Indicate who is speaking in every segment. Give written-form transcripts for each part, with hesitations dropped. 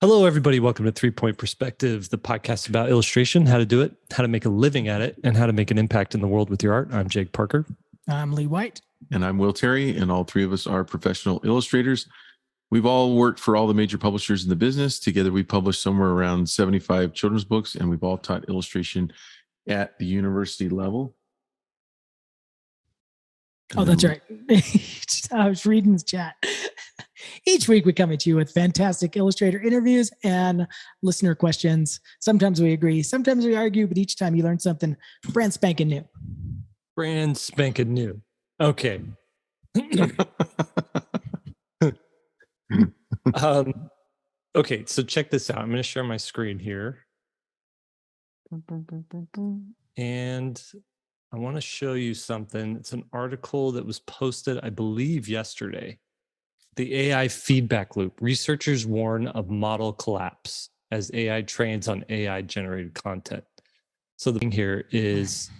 Speaker 1: Hello, everybody. Welcome to 3 Point Perspective, the podcast about illustration, how to do it, how to make a living at it, and how to make an impact in the world with your art. I'm Jake Parker.
Speaker 2: I'm Lee White.
Speaker 3: And I'm Will Terry, and all three of us are professional illustrators. We've all worked for all the major publishers in the business. Together, we published somewhere around 75 children's books, and we've all taught illustration at the university level.
Speaker 2: Oh, that's right. I was reading the chat. Each week we come at you with fantastic illustrator interviews and listener questions. Sometimes we agree, sometimes we argue, but each time you learn something brand spanking new.
Speaker 1: Brand spanking new. Okay. Okay, so check this out. I'm going to share my screen here. And I want to show you something. It's an article that was posted, I believe, yesterday. The AI feedback loop. Researchers warn of model collapse as AI trains on AI-generated content. So the thing here is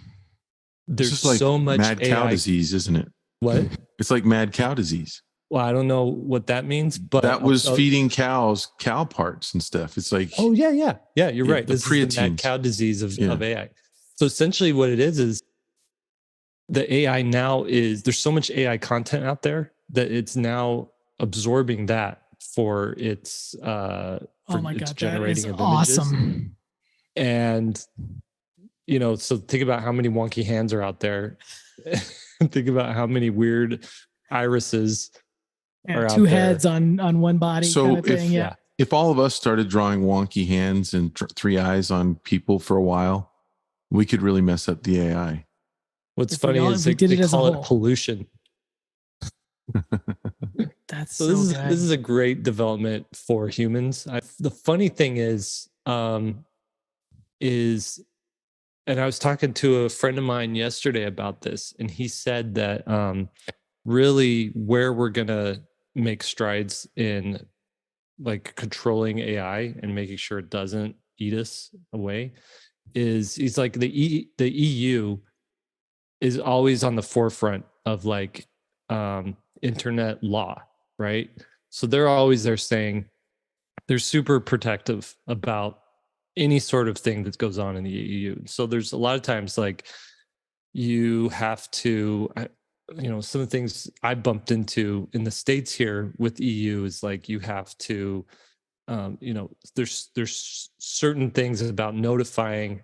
Speaker 1: there's
Speaker 3: like
Speaker 1: so much
Speaker 3: mad cow
Speaker 1: AI
Speaker 3: disease, isn't it?
Speaker 1: What?
Speaker 3: It's like mad cow disease.
Speaker 1: Well, I don't know what that means, but
Speaker 3: that was feeding cows cow parts and stuff. It's like,
Speaker 1: oh yeah, you're right. This is the mad cow disease of AI. So essentially, what it is the AI now is there's so much AI content out there that it's now absorbing that for its generating of
Speaker 2: awesome
Speaker 1: images. And so think about how many wonky hands are out there. Think about how many weird irises are out
Speaker 2: two
Speaker 1: there.
Speaker 2: Heads on one body.
Speaker 3: So
Speaker 2: kind of thing.
Speaker 3: If all of us started drawing wonky hands and three eyes on people for a while, we could really mess up the AI.
Speaker 1: What's funny is they call it pollution.
Speaker 2: That's
Speaker 1: so this is a great development for humans. The funny thing is, and I was talking to a friend of mine yesterday about this, and he said that really where we're gonna make strides in like controlling AI and making sure it doesn't eat us away is he's like the EU is always on the forefront of like internet law, right? So they're always there saying they're super protective about any sort of thing that goes on in the EU. So there's a lot of times like you have to, some of the things I bumped into in the States here with EU is like you have to, there's certain things about notifying,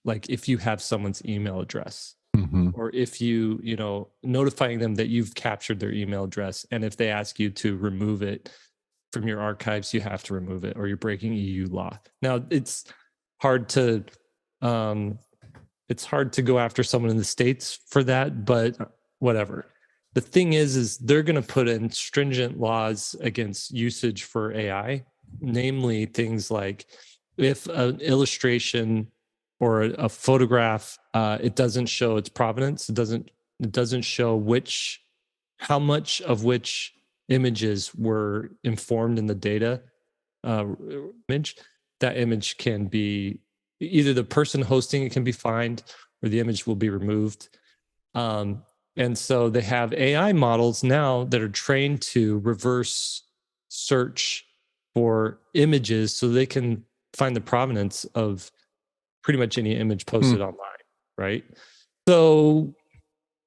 Speaker 1: like if you have someone's email address.
Speaker 3: Mm-hmm.
Speaker 1: Or if you notifying them that you've captured their email address, and if they ask you to remove it from your archives, you have to remove it, or you're breaking EU law. Now it's hard to go after someone in the States for that, but whatever. The thing is they're going to put in stringent laws against usage for AI, namely things like if an illustration or a photograph, it doesn't show its provenance. It doesn't show how much of which images were informed in the data image. That image can be either the person hosting it can be fined, or the image will be removed. And so they have AI models now that are trained to reverse search for images, so they can find the provenance of pretty much any image posted online, right? So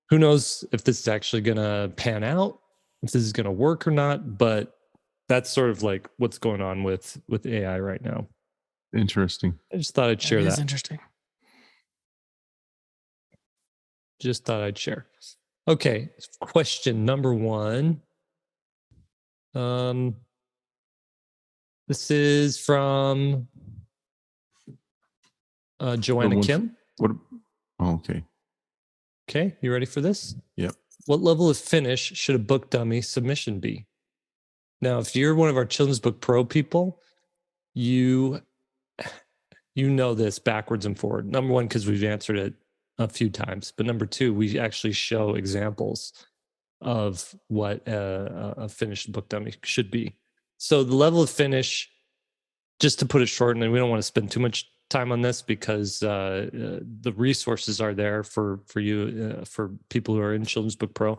Speaker 1: who knows if this is actually going to pan out, if this is going to work or not, but that's sort of like what's going on with AI right now.
Speaker 3: Interesting.
Speaker 1: I just thought I'd share that.
Speaker 2: Is interesting.
Speaker 1: Just thought I'd share. Okay, question number 1. This is from Joanna Kim.
Speaker 3: Okay.
Speaker 1: Okay, you ready for this?
Speaker 3: Yep. What
Speaker 1: level of finish should a book dummy submission be? Now, if you're one of our Children's Book Pro people, you know this backwards and forward. Number 1, because we've answered it a few times, but number 2, we actually show examples of what a finished book dummy should be. So the level of finish, just to put it short, and we don't want to spend too much time on this because the resources are there for you, for people who are in Children's Book Pro.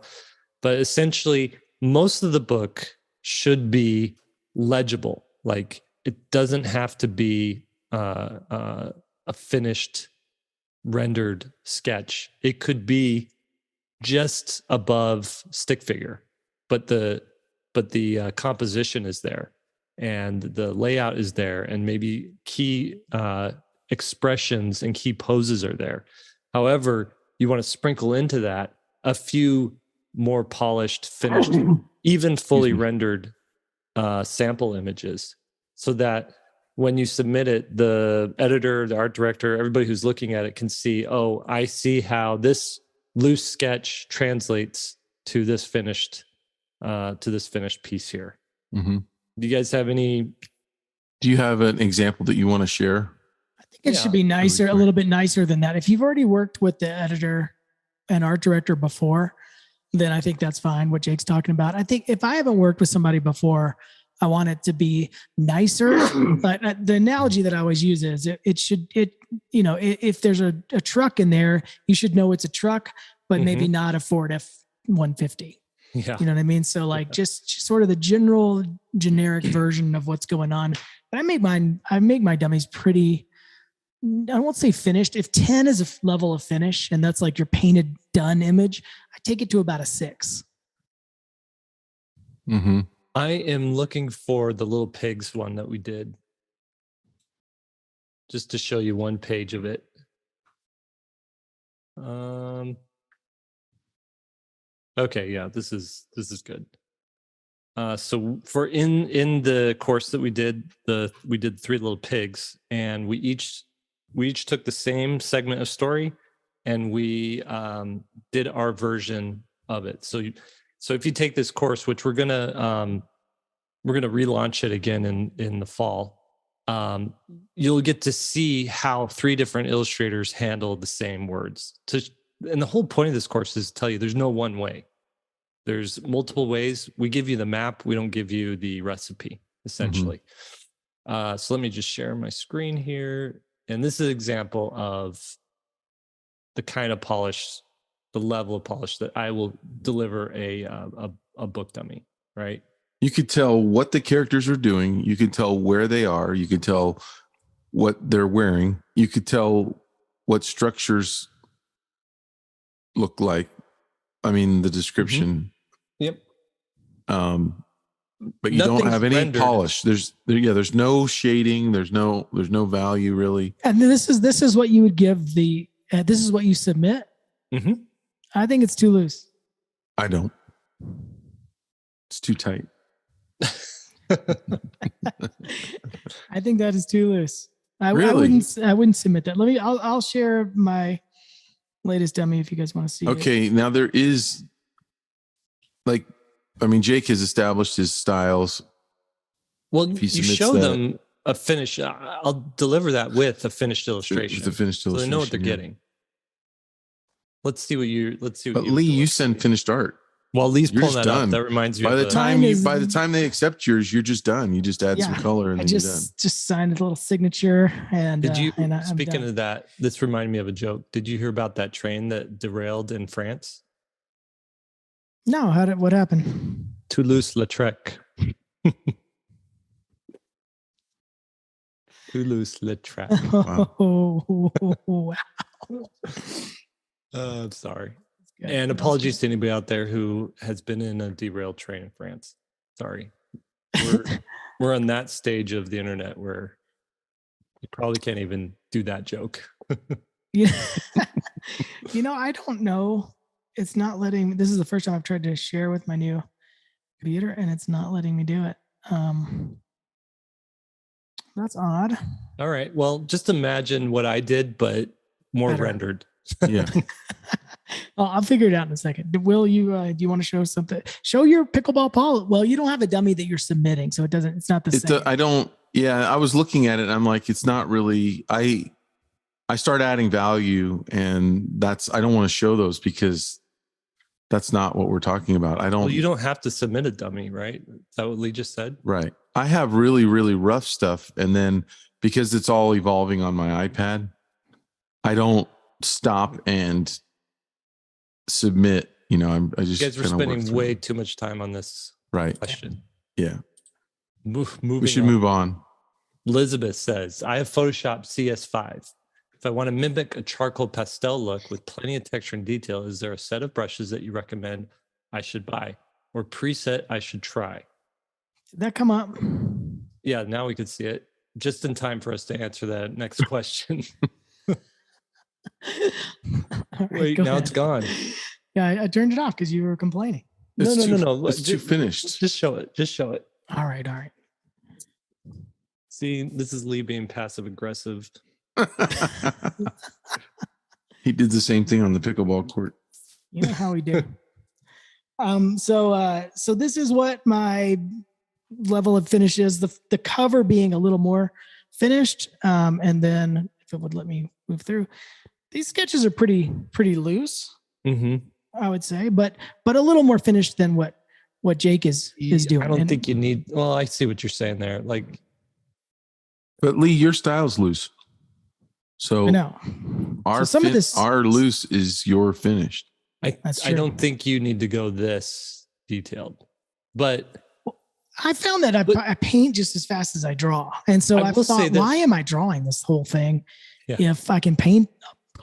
Speaker 1: But essentially, most of the book should be legible. Like it doesn't have to be a finished rendered sketch. It could be just above stick figure, but the composition is there and the layout is there, and maybe key expressions and key poses are there. However, you want to sprinkle into that a few more polished, finished, even fully rendered sample images, so that when you submit it, the editor, the art director, everybody who's looking at it can see, oh, I see how this loose sketch translates to this finished piece here.
Speaker 3: Mm-hmm.
Speaker 1: Do you guys have any?
Speaker 3: Do you have an example that you want to share?
Speaker 2: I think it should be nicer,
Speaker 3: really
Speaker 2: a little bit nicer than that. If you've already worked with the editor and art director before, then I think that's fine. What Jake's talking about. I think if I haven't worked with somebody before, I want it to be nicer. But the analogy that I always use is if there's a truck in there, you should know it's a truck, but maybe not a Ford F-150.
Speaker 1: Yeah.
Speaker 2: You know what I mean? So like just sort of the generic version of what's going on. But I make my dummies pretty, I won't say finished. If 10 is a level of finish and that's like your painted done image, I take it to about a 6.
Speaker 3: Mm-hmm.
Speaker 1: I am looking for the little pigs one that we did, just to show you one page of it. Okay, yeah, this is good. So for in the course that we did 3 little pigs, and we each took the same segment of story, and we did our version of it. So if you take this course, which we're gonna relaunch it again in the fall, you'll get to see how 3 different illustrators handle the same words. And the whole point of this course is to tell you there's no one way. There's multiple ways. We give you the map. We don't give you the recipe, essentially. So let me just share my screen here. And this is an example of the kind of polish, the level of polish that I will deliver a book dummy, right?
Speaker 3: You could tell what the characters are doing. You could tell where they are. You could tell what they're wearing. You could tell what structures look like. I mean, the description.
Speaker 1: Yep.
Speaker 3: But you don't have any
Speaker 1: rendered.
Speaker 3: polish. There's no shading. There's no value really.
Speaker 2: And this is what you would give this is what you submit.
Speaker 1: Mm-hmm.
Speaker 2: I think it's too loose.
Speaker 3: I don't. It's too tight.
Speaker 2: I think that is too loose. I
Speaker 3: Really?
Speaker 2: I wouldn't submit that. I'll share my latest dummy if you guys want to see it.
Speaker 3: Okay, now there is Jake has established his styles.
Speaker 1: Well, you show them a finish. I'll deliver that with a finished illustration.
Speaker 3: With a finished illustration,
Speaker 1: so they know what they're getting. Let's see what you.
Speaker 3: But Lee, you send finished art.
Speaker 1: Well, Lee's
Speaker 3: You're
Speaker 1: pulling
Speaker 3: just
Speaker 1: that
Speaker 3: done.
Speaker 1: up. That reminds me.
Speaker 3: By the time they accept yours, you're just done. You just add some color and then you're done.
Speaker 2: Just signed a little signature. And
Speaker 1: did you?
Speaker 2: And
Speaker 1: speaking of that, this reminded me of a joke. Did you hear about that train that derailed in France?
Speaker 2: No. What happened?
Speaker 1: Toulouse-Lautrec. Toulouse-Lautrec.
Speaker 2: Wow. Wow.
Speaker 1: I'm sorry. And apologies to anybody out there who has been in a derailed train in France. Sorry. We're on that stage of the internet where you probably can't even do that joke.
Speaker 2: Yeah. I don't know. It's not letting. This is the first time I've tried to share with my new computer, and it's not letting me do it. That's odd.
Speaker 1: All right. Well, just imagine what I did, but more rendered.
Speaker 3: Yeah.
Speaker 2: Well, I'll figure it out in a second. Will you? Do you want to show something? Show your pickleball Paul. Well, you don't have a dummy that you're submitting, so it's not the same.
Speaker 3: I don't. Yeah, I was looking at it. And I'm like, it's not really. I start adding value, and I don't want to show those because that's not what we're talking about. I don't.
Speaker 1: Well, you don't have to submit a dummy, right? Is that what Lee just said?
Speaker 3: Right. I have really, really rough stuff, and then because it's all evolving on my iPad, I don't stop and submit. I just.
Speaker 1: You guys were spending way too much time on this
Speaker 3: right
Speaker 1: question.
Speaker 3: Yeah.
Speaker 1: Moving.
Speaker 3: We should move on.
Speaker 1: Elizabeth says, I have Photoshop CS5. If I want to mimic a charcoal pastel look with plenty of texture and detail, is there a set of brushes that you recommend I should buy or preset I should try?
Speaker 2: Did that come up?
Speaker 1: Yeah, now we could see it. Just in time for us to answer that next question.
Speaker 2: All right,
Speaker 1: Wait,
Speaker 2: go
Speaker 1: now
Speaker 2: ahead.
Speaker 1: it's gone.
Speaker 2: Yeah, I turned it off because you were complaining.
Speaker 1: No.
Speaker 3: It's too finished.
Speaker 1: Just show it. Just show it.
Speaker 2: All right.
Speaker 1: See, this is Lee being passive aggressive.
Speaker 3: He did the same thing on the pickleball court.
Speaker 2: You know how we do. So this is what my level of finish is. The cover being a little more finished, and then if it would let me move through, these sketches are pretty loose.
Speaker 1: Mm-hmm.
Speaker 2: I would say, but a little more finished than what Jake is doing.
Speaker 1: I don't think you need. Well, I see what you're saying there. Like,
Speaker 3: but Lee, your style's loose. So
Speaker 2: I know.
Speaker 3: Our loose is your finished.
Speaker 1: I don't think you need to go this detailed, but
Speaker 2: I found that I paint just as fast as I draw, and so I thought, why am I drawing this whole thing if I can paint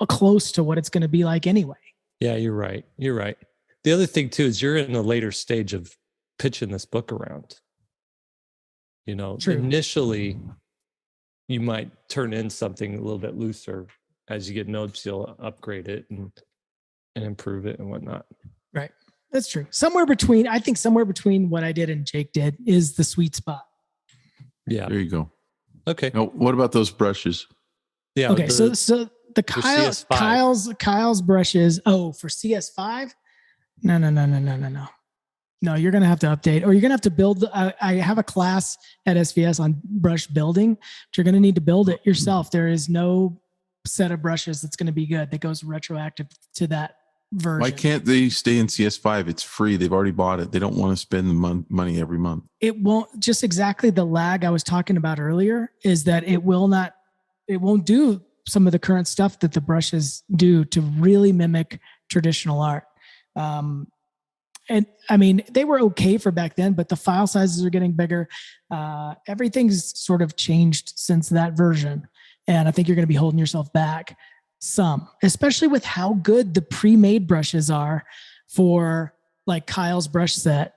Speaker 2: close to what it's going to be like anyway?
Speaker 1: Yeah, you're right. You're right. The other thing too is you're in a later stage of pitching this book around. You know,
Speaker 2: True.
Speaker 1: Initially, you might turn in something a little bit looser. As you get notes, you'll upgrade it and improve it and whatnot.
Speaker 2: Right. That's true. Somewhere between what I did and Jake did is the sweet spot.
Speaker 3: Yeah. There you go.
Speaker 1: Okay.
Speaker 3: Now, what about those brushes?
Speaker 2: Yeah. Okay. So the Kyle's brushes. Oh, for CS5? No. No, you're going to have to update, or you're going to have to build. I have a class at SVS on brush building, but you're going to need to build it yourself. There is no set of brushes that's going to be good that goes retroactive to that version.
Speaker 3: Why can't they stay in CS5? It's free. They've already bought it. They don't want to spend the money every month.
Speaker 2: It won't. Just exactly the lag I was talking about earlier is that it won't do some of the current stuff that the brushes do to really mimic traditional art. And I mean, they were okay for back then, but the file sizes are getting bigger. Everything's sort of changed since that version. And I think you're going to be holding yourself back some, especially with how good the pre-made brushes are for like Kyle's brush set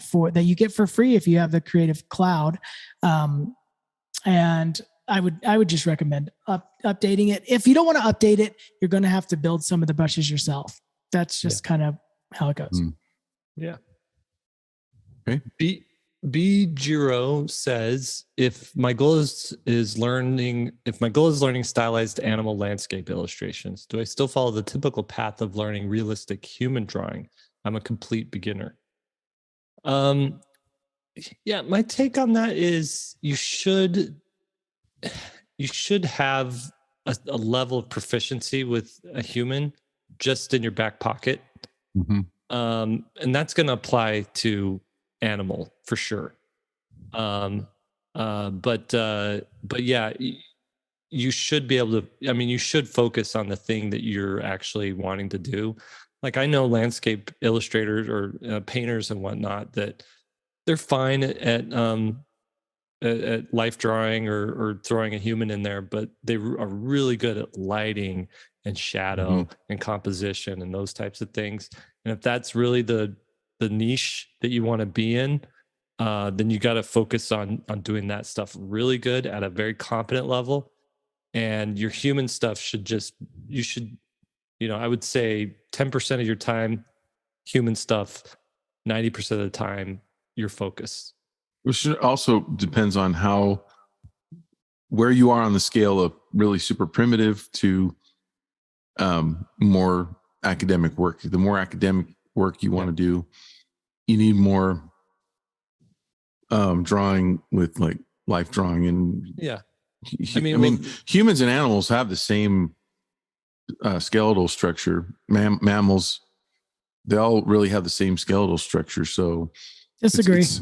Speaker 2: for that you get for free if you have the Creative Cloud. And I would just recommend updating it. If you don't want to update it, you're going to have to build some of the brushes yourself. That's just kind of how it goes.
Speaker 1: Yeah.
Speaker 3: Okay.
Speaker 1: B Jiro says, if my goal is learning stylized animal landscape illustrations, do I still follow the typical path of learning realistic human drawing? I'm a complete beginner. Yeah, my take on that is you should have a level of proficiency with a human just in your back pocket.
Speaker 3: Mm-hmm.
Speaker 1: And that's going to apply to animal for sure. But yeah, you should be able to, you should focus on the thing that you're actually wanting to do. Like I know landscape illustrators or painters and whatnot that they're fine at life drawing or throwing a human in there, but they are really good at lighting and shadow and composition and those types of things. And if that's really the niche that you want to be in, then you got to focus on doing that stuff really good at a very competent level. And your human stuff I would say 10% of your time, human stuff, 90% of the time, your focus.
Speaker 3: Which also depends on where you are on the scale of really super primitive to more academic work. The more academic work you want to do, you need more drawing with like life drawing and humans and animals have the same skeletal structure. Mammals, they all really have the same skeletal structure. So
Speaker 2: disagree.
Speaker 3: It's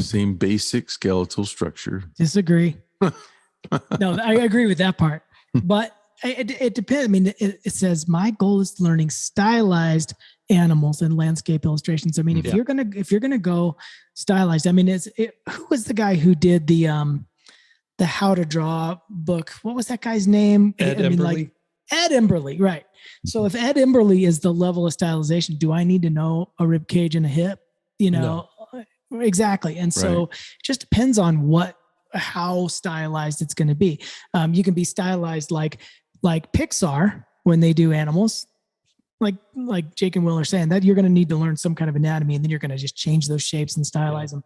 Speaker 3: same basic skeletal structure.
Speaker 2: Disagree. No, I agree with that part. But it depends. I mean, it says my goal is learning stylized animals and landscape illustrations. I mean, if you're gonna go stylized, I mean, who was the guy who did the how to draw book? What was that guy's name?
Speaker 1: Ed Emberley.
Speaker 2: Ed Emberley, right? So if Ed Emberley is the level of stylization, do I need to know a rib cage and a hip? No. Exactly. And so it just depends on how stylized it's going to be. You can be stylized like Pixar when they do animals, like Jake and Will are saying, that you're going to need to learn some kind of anatomy, and then you're going to just change those shapes and stylize them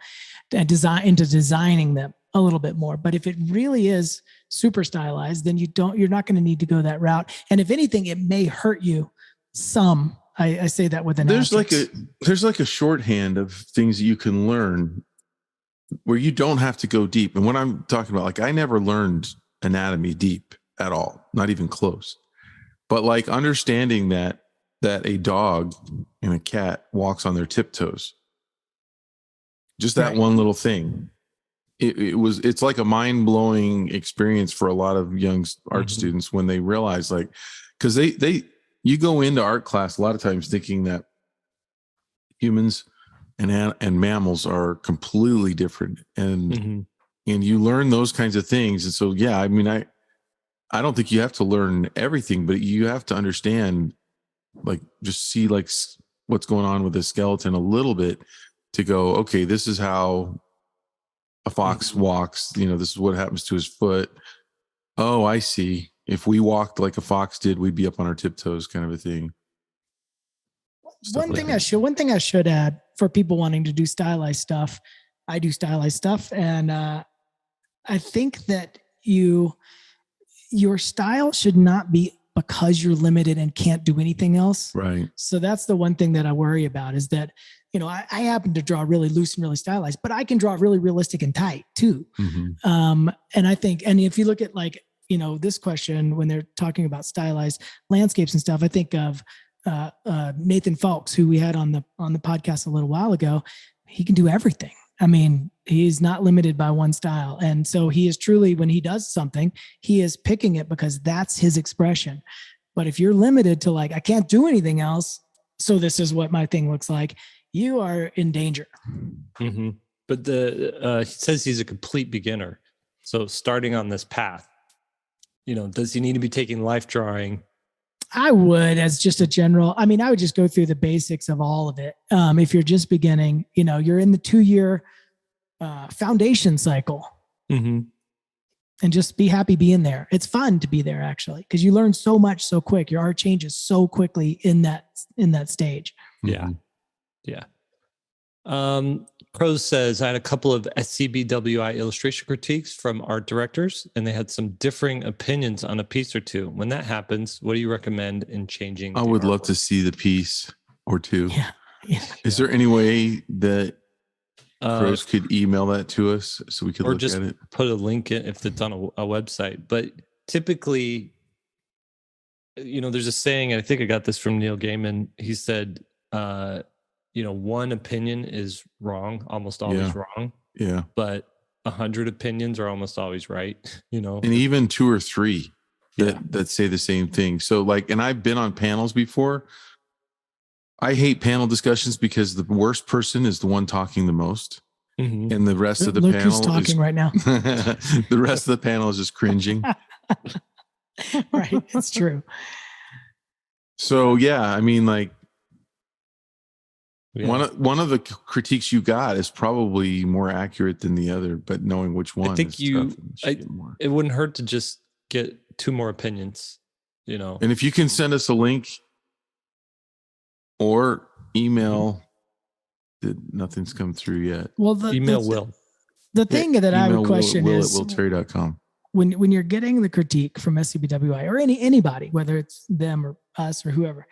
Speaker 2: and designing them a little bit more. But if it really is super stylized, then you're not going to need to go that route. And if anything, it may hurt you some. I say that with an
Speaker 3: there's like a shorthand of things that you can learn where you don't have to go deep. And what I'm talking about, like, I never learned anatomy deep at all, not even close. But like understanding that a dog and a cat walks on their tiptoes, just that one little thing. It's like a mind-blowing experience for a lot of young art students when they realize, like, because you go into art class a lot of times thinking that humans and mammals are completely different, and you learn those kinds of things. And so, I mean, I don't think you have to learn everything, but you have to understand, like, just see like what's going on with the skeleton a little bit to go, okay, this is how a fox walks. This is what happens to his foot. Oh, I see. If we walked like a fox did, we'd be up on our tiptoes, kind of a thing.
Speaker 2: One thing I should add for people wanting to do stylized stuff, I do stylized stuff, and I think that your style should not be because you're limited and can't do anything else.
Speaker 3: Right.
Speaker 2: So that's the one thing that I worry about, is that I happen to draw really loose and really stylized, but I can draw really realistic and tight too. And I think, and if you look at like this question, when they're talking about stylized landscapes and stuff, I think of Nathan Falks, who we had on the podcast a little while ago. He can do everything. I mean, he's not limited by one style. And so he is truly, when he does something, he is picking it because that's his expression. But if you're limited to like, I can't do anything else, so this is what my thing looks like, you are in danger.
Speaker 1: But he says he's a complete beginner. So starting on this path, does he need to be taking life drawing?
Speaker 2: I would, as just a general, I mean, I would just go through the basics of all of it. If you're just beginning, you're in the 2-year foundation cycle, and just be happy being there. It's fun to be there, actually, because you learn so much so quick. Your art changes so quickly in that stage.
Speaker 1: Yeah. Crows says, I had a couple of SCBWI illustration critiques from art directors, and they had some differing opinions on a piece or two. When that happens, what do you recommend in changing?
Speaker 3: I would love to see the piece or two.
Speaker 2: Yeah.
Speaker 3: Is there any way that Crows could email that to us so we could look at it?
Speaker 1: Put a link in if it's on a website. But typically, there's a saying, and I think I got this from Neil Gaiman. He said, one opinion is wrong, almost always wrong.
Speaker 3: Yeah.
Speaker 1: But 100 opinions are almost always right,
Speaker 3: And even 2 or 3 that say the same thing. So like, and I've been on panels before. I hate panel discussions because the worst person is the one talking the most. And the rest of the panel
Speaker 2: who's talking right now.
Speaker 3: The rest of the panel is just cringing.
Speaker 2: Right. It's true.
Speaker 3: So I mean, like, one of the critiques you got is probably more accurate than the other, but knowing which one,
Speaker 1: I think it wouldn't hurt to just get 2 more opinions,
Speaker 3: And if you can send us a link or email, nothing's come through yet.
Speaker 2: Well,
Speaker 1: email Will.
Speaker 2: The thing that I would question is
Speaker 3: will@willterry.com.
Speaker 2: When you're getting the critique from SCBWI or anybody, whether it's them or us or whoever,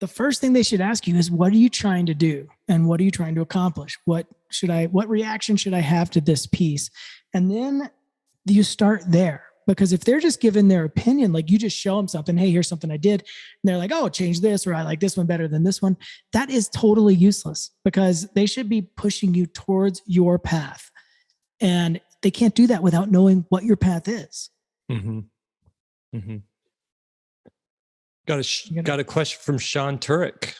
Speaker 2: the first thing they should ask you is, what are you trying to do? And what are you trying to accomplish? What reaction should I have to this piece? And then you start there, because if they're just giving their opinion, like you just show them something, hey, here's something I did. And they're like, oh, change this, or I like this one better than this one. That is totally useless, because they should be pushing you towards your path. And they can't do that without knowing what your path is.
Speaker 1: Got a question from Sean Turek.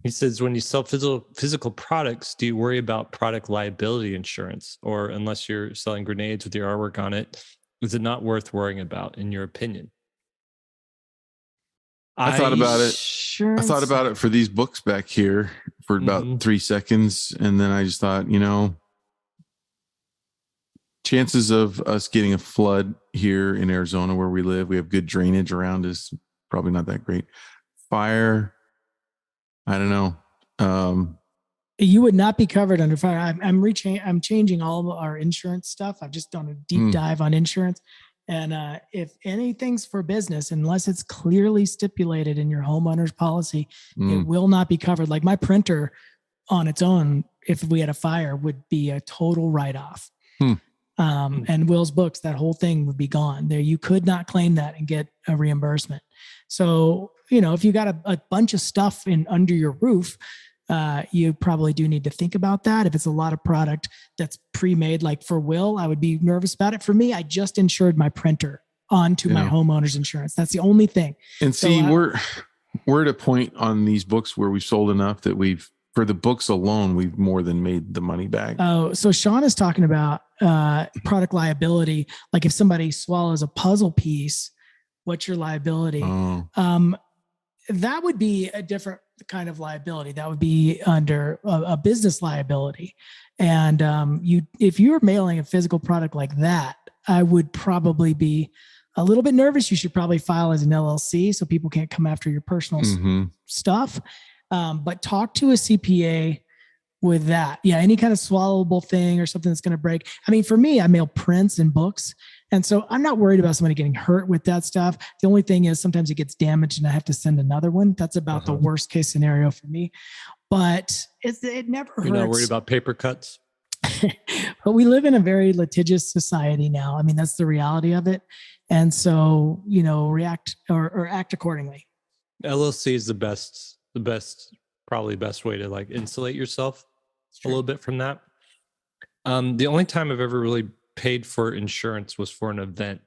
Speaker 1: He says, when you sell physical products, do you worry about product liability insurance? Or unless you're selling grenades with your artwork on it, is it not worth worrying about, in your opinion?
Speaker 3: I thought about it.
Speaker 2: Sure.
Speaker 3: I thought about it for these books back here for about 3 seconds. And then I just thought, chances of us getting a flood here in Arizona where we live, we have good drainage around us, probably not that great. Fire, I don't know.
Speaker 2: You would not be covered under fire. I'm changing all of our insurance stuff. I've just done a deep dive on insurance. And if anything's for business, unless it's clearly stipulated in your homeowner's policy, it will not be covered. Like my printer on its own, if we had a fire, would be a total write-off. And Will's books, that whole thing would be gone. There, you could not claim that and get a reimbursement. So, if you got a bunch of stuff under your roof, you probably do need to think about that. If it's a lot of product that's pre-made, like for Will, I would be nervous about it. For me, I just insured my printer onto my homeowner's insurance. That's the only thing.
Speaker 3: And see, we're at a point on these books where we've sold enough that for the books alone, we've more than made the money back.
Speaker 2: Oh, so Sean is talking about product liability. Like if somebody swallows a puzzle piece, what's your liability? That would be a different kind of liability. That would be under a business liability. And if you're mailing a physical product like that, I would probably be a little bit nervous. You should probably file as an LLC so people can't come after your personal stuff. But talk to a CPA with that. Yeah, any kind of swallowable thing or something that's going to break. I mean, for me, I mail prints and books. And so I'm not worried about somebody getting hurt with that stuff. The only thing is sometimes it gets damaged and I have to send another one. That's about the worst case scenario for me. But it never hurts.
Speaker 1: You're not worried about paper cuts?
Speaker 2: But we live in a very litigious society now. I mean, that's the reality of it. And so, react or act accordingly.
Speaker 1: LLC is the best, probably best way to like insulate yourself a little bit from that. The only time I've ever really paid for insurance was for an event.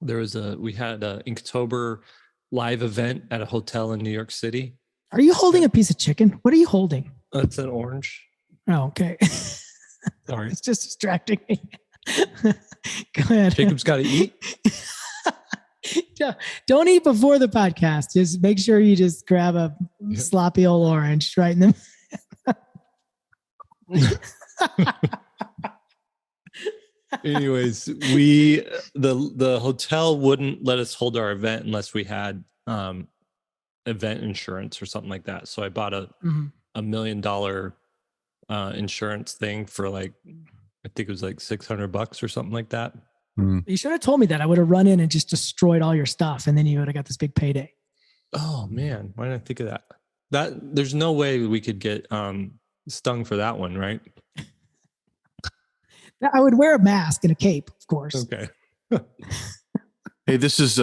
Speaker 1: We had an Inktober live event at a hotel in New York City.
Speaker 2: Are you holding a piece of chicken? What are you holding?
Speaker 1: It's an orange.
Speaker 2: Oh, okay.
Speaker 1: Sorry.
Speaker 2: It's just distracting me. Go ahead.
Speaker 1: Jacob's got to eat.
Speaker 2: Don't eat before the podcast. Just make sure you just grab a sloppy old orange right in the.
Speaker 1: Anyways, the hotel wouldn't let us hold our event unless we had event insurance or something like that. So I bought a $1 million insurance thing for like, I think it was like $600 or something like that.
Speaker 2: You should have told me that. I would have run in and just destroyed all your stuff, and then you would have got this big payday.
Speaker 1: Oh man, why didn't I think of that? There's no way we could get stung for that one, right?
Speaker 2: I would wear a mask and a cape, of course.
Speaker 1: Okay.
Speaker 3: Hey, this is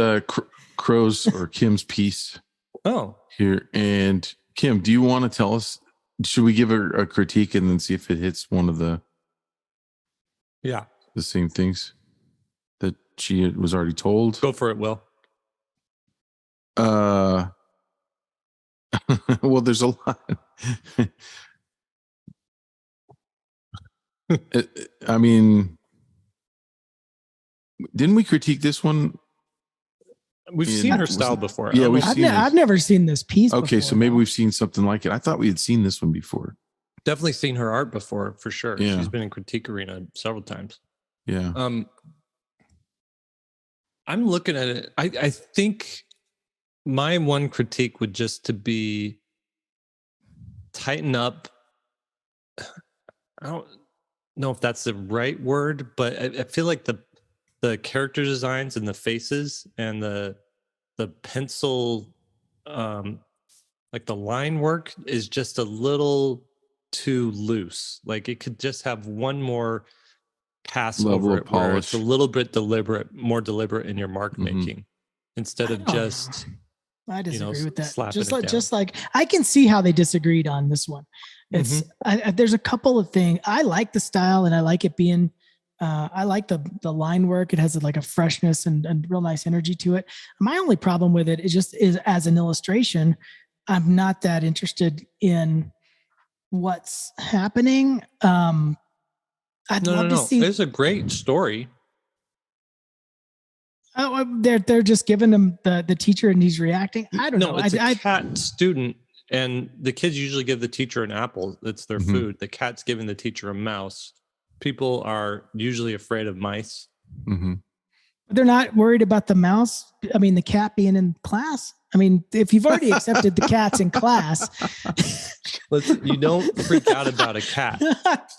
Speaker 3: Crow's or Kim's piece.
Speaker 1: Oh,
Speaker 3: here. And Kim, do you want to tell us? Should we give her a critique and then see if it hits one of the same things that she was already told?
Speaker 1: Go for it, Will.
Speaker 3: Well, there's a lot. I mean, didn't we critique this one?
Speaker 1: We've seen her style before.
Speaker 3: Yeah,
Speaker 2: I've never seen this piece.
Speaker 3: Okay,
Speaker 2: before,
Speaker 3: so maybe we've seen something like it. I thought we had seen this one before.
Speaker 1: Definitely seen her art before, for sure.
Speaker 3: Yeah.
Speaker 1: She's been in Critique Arena several times.
Speaker 3: Yeah.
Speaker 1: I'm looking at it. I think my one critique would just to be tighten up. I don't know if that's the right word, but I feel like the character designs and the faces and the pencil, like the line work is just a little too loose. Like it could just have one more pass
Speaker 3: level
Speaker 1: over
Speaker 3: of
Speaker 1: it where
Speaker 3: polish.
Speaker 1: it's a little bit more deliberate in your mark making instead of just
Speaker 2: I disagree with that.
Speaker 1: slapping it down.
Speaker 2: Just like I can see how they disagreed on this one. It's there's a couple of things. I like the style and I like it being I like the line work. It has like a freshness and real nice energy to it. My only problem with it is as an illustration, I'm not that interested in what's happening. I'd love to see.
Speaker 1: It's a great story.
Speaker 2: Oh, they're just giving him the teacher and he's reacting. I don't know.
Speaker 1: No, it's a cat student, and the kids usually give the teacher an apple. That's their food. The cat's giving the teacher a mouse. People are usually afraid of mice.
Speaker 2: They're not worried about the mouse. I mean, the cat being in class. I mean, if you've already accepted the cats in class,
Speaker 1: you don't freak out about a cat.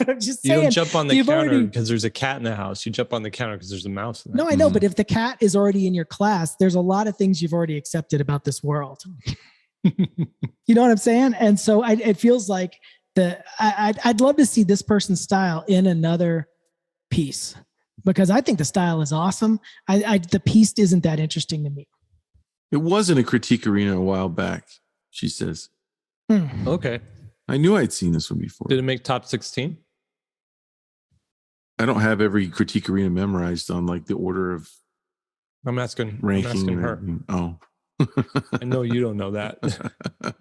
Speaker 2: I'm just
Speaker 1: you
Speaker 2: saying,
Speaker 1: don't jump on the counter because there's a cat in the house. You jump on the counter because there's a mouse in the house.
Speaker 2: No, I know, but if the cat is already in your class, there's a lot of things you've already accepted about this world. You know what I'm saying? And so it feels like I'd love to see this person's style in another piece because I think the style is awesome. The piece isn't that interesting to me.
Speaker 3: It was in a critique arena a while back, she says.
Speaker 1: Okay.
Speaker 3: I knew I'd seen this one before.
Speaker 1: Did it make top 16?
Speaker 3: I don't have every critique arena memorized on like the order of
Speaker 1: I'm asking her.
Speaker 3: Oh.
Speaker 1: I know you don't know that. I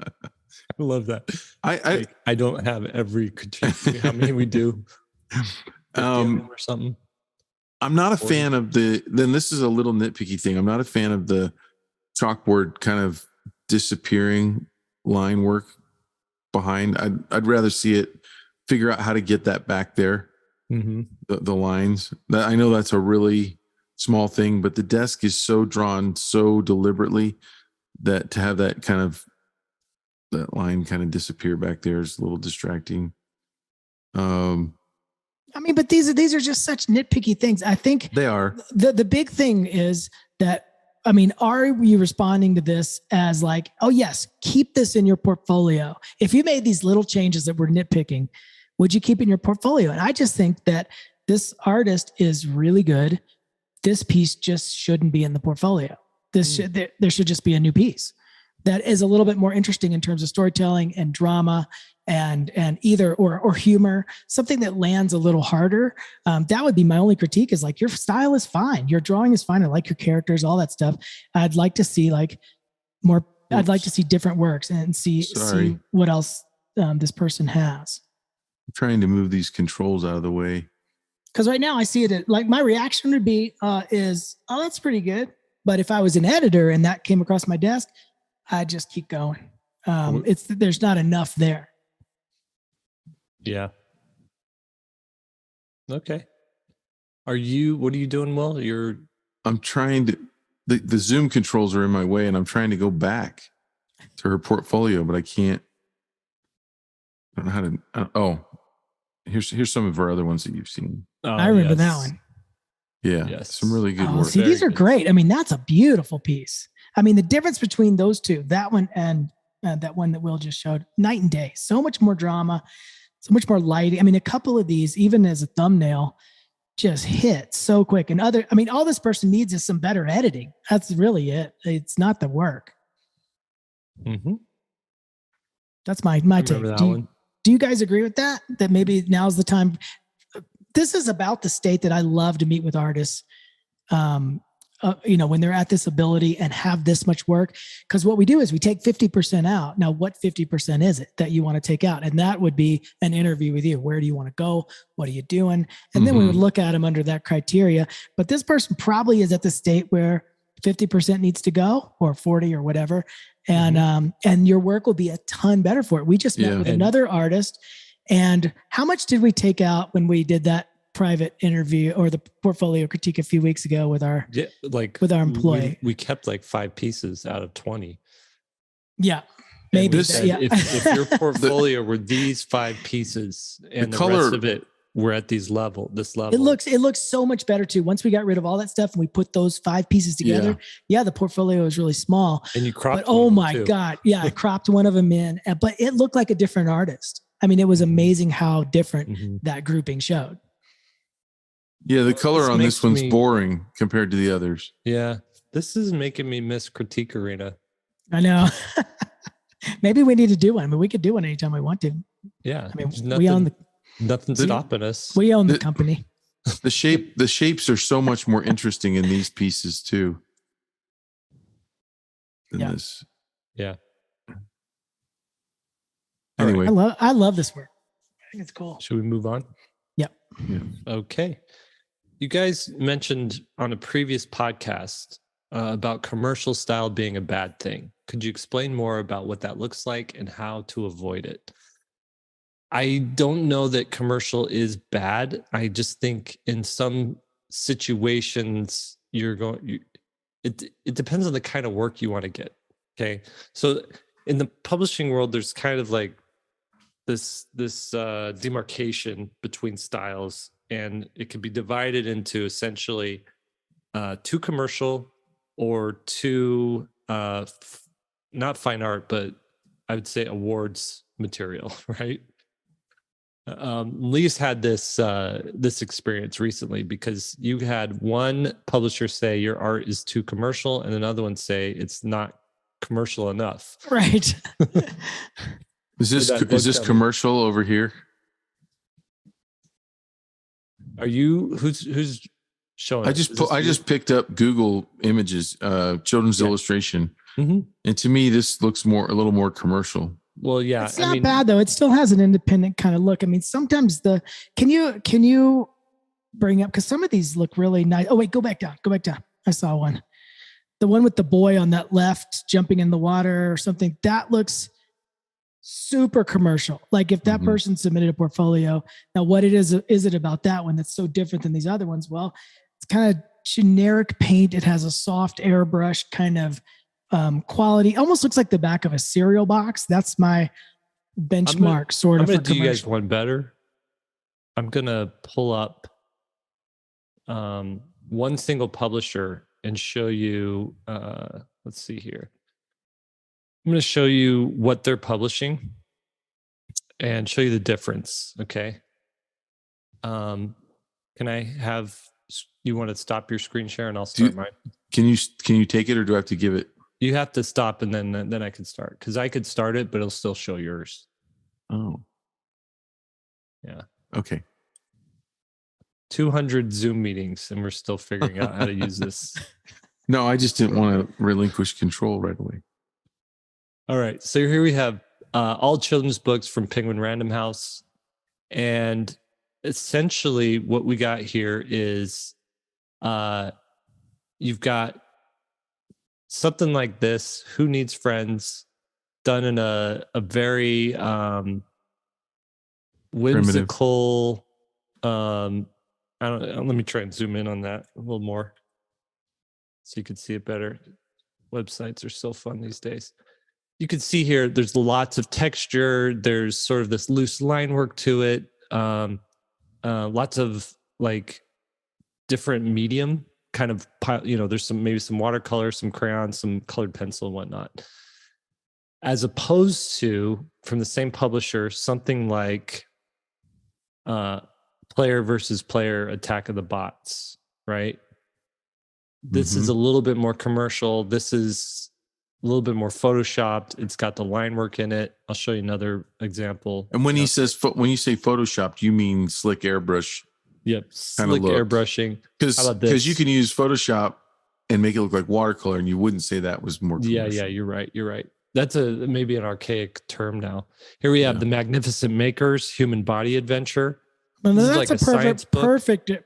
Speaker 1: love that. I don't have every critique. How many we do? Or something.
Speaker 3: I'm not a fan of then this is a little nitpicky thing. I'm not a fan of the chalkboard kind of disappearing line work behind. I'd rather see it figure out how to get that back there. The lines. That I know that's a really small thing, but the desk is so drawn so deliberately that to have that line kind of disappear back there is a little distracting.
Speaker 2: I mean, but these are just such nitpicky things. I think
Speaker 3: they are.
Speaker 2: The big thing is that, I mean, are you responding to this as like, oh yes, keep this in your portfolio? If you made these little changes that were nitpicking, would you keep it in your portfolio? And I just think that this artist is really good. This piece just shouldn't be in the portfolio. There should just be a new piece that is a little bit more interesting in terms of storytelling and drama and either or humor, something that lands a little harder. That would be my only critique is like, your style is fine. Your drawing is fine. I like your characters, all that stuff. I'd like to see like more, I'd like to see different works and see what else this person has.
Speaker 3: I'm trying to move these controls out of the way.
Speaker 2: Because right now I see it like my reaction would be is, oh, that's pretty good. But if I was an editor and that came across my desk, I'd just keep going. There's not enough there.
Speaker 1: Yeah. Okay. What are you doing, Will?
Speaker 3: I'm trying to, the Zoom controls are in my way and I'm trying to go back to her portfolio, but I can't. I don't know how to, here's some of her other ones that you've seen.
Speaker 2: I remember that one.
Speaker 3: Yeah.
Speaker 1: Yes.
Speaker 3: Some really good work.
Speaker 2: See, these are great. I mean, that's a beautiful piece. I mean, the difference between those two, that one and that one that Will just showed, night and day. So much more drama, so much more lighting. I mean, a couple of these, even as a thumbnail, just hit so quick. And all this person needs is some better editing. That's really it. It's not the work. That's my take. Do you guys agree with that? That maybe now's the time? This is about the state that I love to meet with artists. When they're at this ability and have this much work, because what we do is we take 50% out. Now, what 50% is it that you want to take out? And that would be an interview with you. Where do you want to go? What are you doing? And then we would look at them under that criteria. But this person probably is at the state where 50% needs to go, or 40 or whatever. And your work will be a ton better for it. We just met with another artist. And how much did we take out when we did that private interview or the portfolio critique a few weeks ago with our employee?
Speaker 1: We kept like 5 pieces out of 20.
Speaker 2: Yeah, maybe.
Speaker 1: If your portfolio were these 5 pieces and the rest of it were at this level, it
Speaker 2: looks so much better too. Once we got rid of all that stuff and we put those 5 pieces together, the portfolio is really small.
Speaker 1: And you cropped.
Speaker 2: But oh my God, I cropped one of them in, but it looked like a different artist. I mean, it was amazing how different that grouping showed.
Speaker 3: Yeah, the color on this one's boring compared to the others.
Speaker 1: Yeah, this is making me miss Critique Arena.
Speaker 2: I know. Maybe we need to do one. I mean, we could do one anytime we want to.
Speaker 1: Yeah.
Speaker 2: I mean, we own
Speaker 1: nothing's stopping us.
Speaker 2: We own the company.
Speaker 3: The shapes are so much more interesting in these pieces too than this.
Speaker 1: Yeah.
Speaker 3: Anyway,
Speaker 2: I love this work. I think it's cool.
Speaker 1: Should we move on?
Speaker 2: Yep.
Speaker 3: Yeah.
Speaker 1: Okay. You guys mentioned on a previous podcast about commercial style being a bad thing. Could you explain more about what that looks like and how to avoid it? I don't know that commercial is bad. I just think in some situations it depends on the kind of work you want to get. Okay. So in the publishing world, there's kind of like this demarcation between styles, and it can be divided into essentially too commercial or too not fine art, but I would say awards material, right? Lee's had this experience recently because you had one publisher say your art is too commercial and another one say it's not commercial enough.
Speaker 2: Right.
Speaker 3: Is this commercial over here?
Speaker 1: Are you who's showing?
Speaker 3: I just picked up Google Images, children's illustration, and to me this looks a little more commercial.
Speaker 1: Well, yeah,
Speaker 2: it's not bad though. It still has an independent kind of look. I mean, sometimes can you bring up, because some of these look really nice. Oh wait, go back down. I saw one. The one with the boy on that left jumping in the water or something. That looks super commercial. Like if that person submitted a portfolio, now what is it about that one that's so different than these other ones? Well, it's kind of generic paint. It has a soft airbrush kind of quality. Almost looks like the back of a cereal box. That's my benchmark sort of.
Speaker 1: I'm going to do you guys one better. I'm going to pull up one single publisher and show you, let's see here. I'm going to show you what they're publishing and show you the difference. Okay. Can I have, you want to stop your screen share and I'll start mine?
Speaker 3: Can you take it, or do I have to give it?
Speaker 1: You have to stop and then I can start, because I could start it, but it'll still show yours.
Speaker 3: Oh.
Speaker 1: Yeah.
Speaker 3: Okay.
Speaker 1: 200 Zoom meetings and we're still figuring out how to use this.
Speaker 3: No, I just didn't want to relinquish control right away.
Speaker 1: All right. So here we have all children's books from Penguin Random House. And essentially what we got here is you've got something like this, Who Needs Friends, done in a very whimsical, I don't know, let me try and zoom in on that a little more so you can see it better. Websites are so fun these days. You can see here, there's lots of texture. There's sort of this loose line work to it. Lots of like different medium kind of, there's maybe some watercolor, some crayon, some colored pencil and whatnot. As opposed to, from the same publisher, something like Player versus Player Attack of the Bots, right? This is a little bit more commercial. This is a little bit more photoshopped. It's got the line work in it. I'll show you another example.
Speaker 3: And when you say photoshopped, you mean slick airbrush?
Speaker 1: Yep, slick airbrushing.
Speaker 3: Because you can use Photoshop and make it look like watercolor, and you wouldn't say that was more commercial.
Speaker 1: Yeah, you're right. That's maybe an archaic term now. Here we have The Magnificent Makers, Human Body Adventure.
Speaker 2: Well, that's like a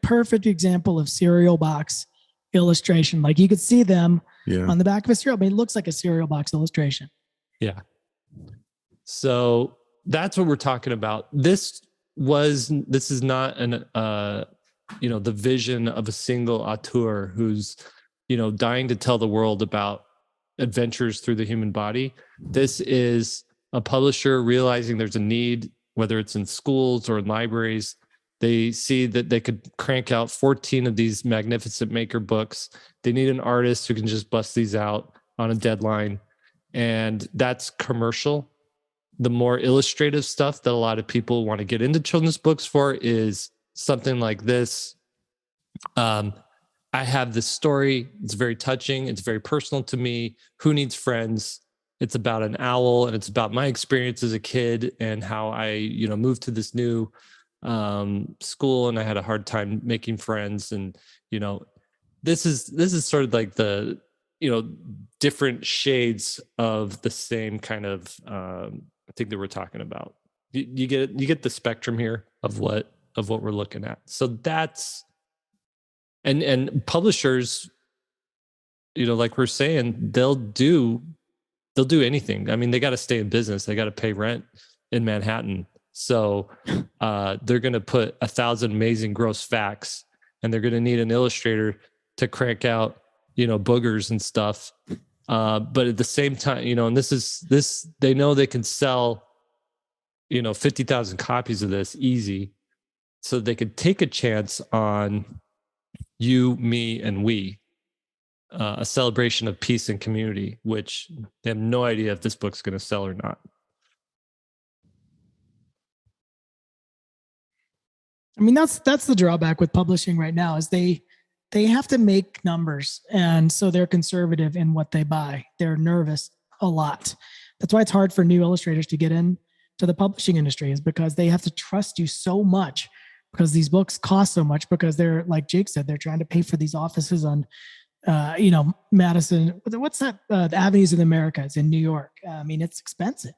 Speaker 2: perfect example of cereal box illustration. Like you could see them on the back of a cereal, but it looks like a cereal box illustration.
Speaker 1: Yeah. So that's what we're talking about. This is not an the vision of a single auteur who's dying to tell the world about adventures through the human body. This is a publisher realizing there's a need, whether it's in schools or in libraries. They see that they could crank out 14 of these Magnificent Maker books. They need an artist who can just bust these out on a deadline. And that's commercial. The more illustrative stuff that a lot of people want to get into children's books for is something like this. I have this story. It's very touching. It's very personal to me. Who Needs Friends? It's about an owl, and it's about my experience as a kid and how I, moved to this new school, and I had a hard time making friends. And this is sort of like the different shades of the same kind of thing that we're talking about. You get the spectrum here of what we're looking at. So that's and publishers, like we're saying, they'll do anything. I mean, they got to stay in business. They got to pay rent in Manhattan. So they're going to put 1,000 amazing gross facts, and they're going to need an illustrator to crank out, boogers and stuff. But at the same time, and this, they know they can sell, 50,000 copies of this easy. So they could take a chance on you, me, and we, a celebration of peace and community, which they have no idea if this book's going to sell or not.
Speaker 2: I mean, that's the drawback with publishing right now is they have to make numbers. And so they're conservative in what they buy. They're nervous a lot. That's why it's hard for new illustrators to get into the publishing industry, is because they have to trust you so much, because these books cost so much, because they're, like Jake said, they're trying to pay for these offices on, Madison, what's that? The Avenues of America. It's in New York. I mean, it's expensive.